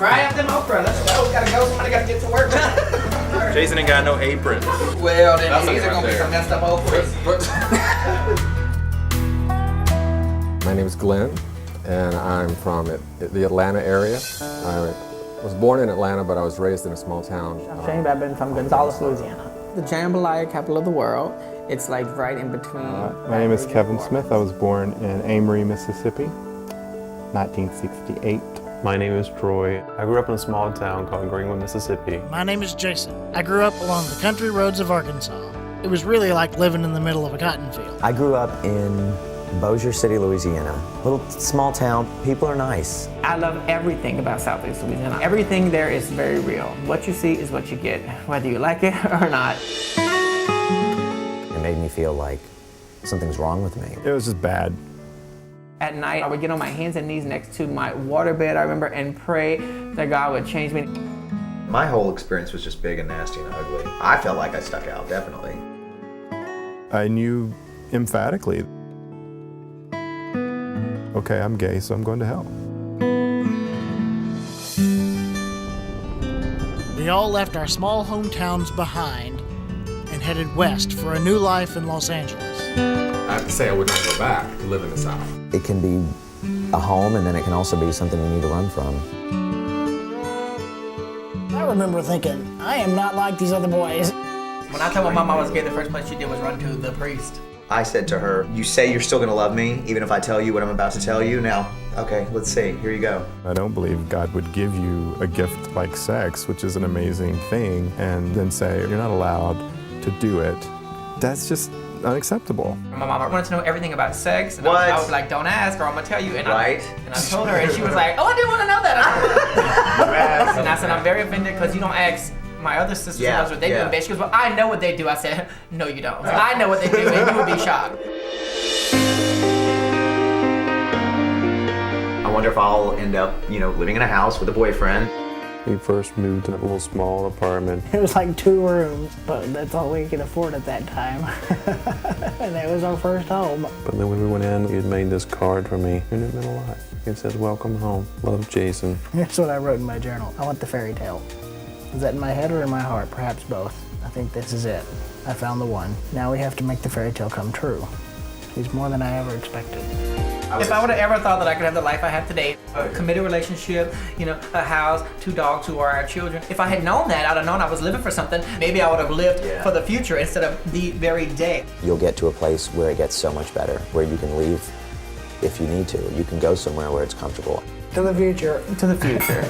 Fry up them okra. Let's go. Gotta go. Somebody gotta get to work. Jason ain't got no apron. Well, then these are gonna be some messed up okras. My name is Glenn, and I'm from the Atlanta area. I was born in Atlanta, but I was raised in a small town. I'm Shane Babin from Gonzales, Louisiana. The jambalaya capital of the world. It's like right in between. My name is Kevin Smith. I was born in Amory, Mississippi, 1968. My name is Troy. I grew up in a small town called Greenwood, Mississippi. My name is Jason. I grew up along the country roads of Arkansas. It was really like living in the middle of a cotton field. I grew up in Bossier City, Louisiana. Little small town. People are nice. I love everything about Southeast Louisiana. Everything there is very real. What you see is what you get, whether you like it or not. It made me feel like something's wrong with me. It was just bad. At night, I would get on my hands and knees next to my waterbed, I remember, and pray that God would change me. My whole experience was just big and nasty and ugly. I felt like I stuck out, definitely. I knew emphatically, okay, I'm gay, so I'm going to hell. We all left our small hometowns behind and headed west for a new life in Los Angeles. I have to say I would not go back to live in the South. It can be a home, and then it can also be something you need to run from. I remember thinking, I am not like these other boys. When I told my mom I was gay, the first place she did was run to the priest. I said to her, you say you're still gonna love me, even if I tell you what I'm about to tell you? Now, okay, let's see, here you go. I don't believe God would give you a gift like sex, which is an amazing thing, and then say you're not allowed to do it. That's just unacceptable. My mom wanted to know everything about sex. And What? I was like, don't ask or I'm gonna tell you. And Right. I told her and she was like, oh, I didn't want to know that. And I said, I'm very offended because you don't ask my other sisters Yeah, what they do yeah. in bed. She goes, well, I know what they do. I said, no, you don't. I know what they do and you would be shocked. I wonder if I'll end up, living in a house with a boyfriend. We first moved to a little small apartment. It was like 2 rooms, but that's all we could afford at that time. And that was our first home. But then when we went in, he had made this card for me, and it meant a lot. It says, welcome home. Love, Jason. That's what I wrote in my journal. I want the fairy tale. Is that in my head or in my heart? Perhaps both. I think this is it. I found the one. Now we have to make the fairy tale come true. He's more than I ever expected. If I would have ever thought that I could have the life I have today, a committed relationship, a house, 2 dogs who are our children. If I had known that, I'd have known I was living for something. Maybe I would have lived for the future instead of the very day. You'll get to a place where it gets so much better, where you can leave if you need to. You can go somewhere where it's comfortable. To the future. To the future.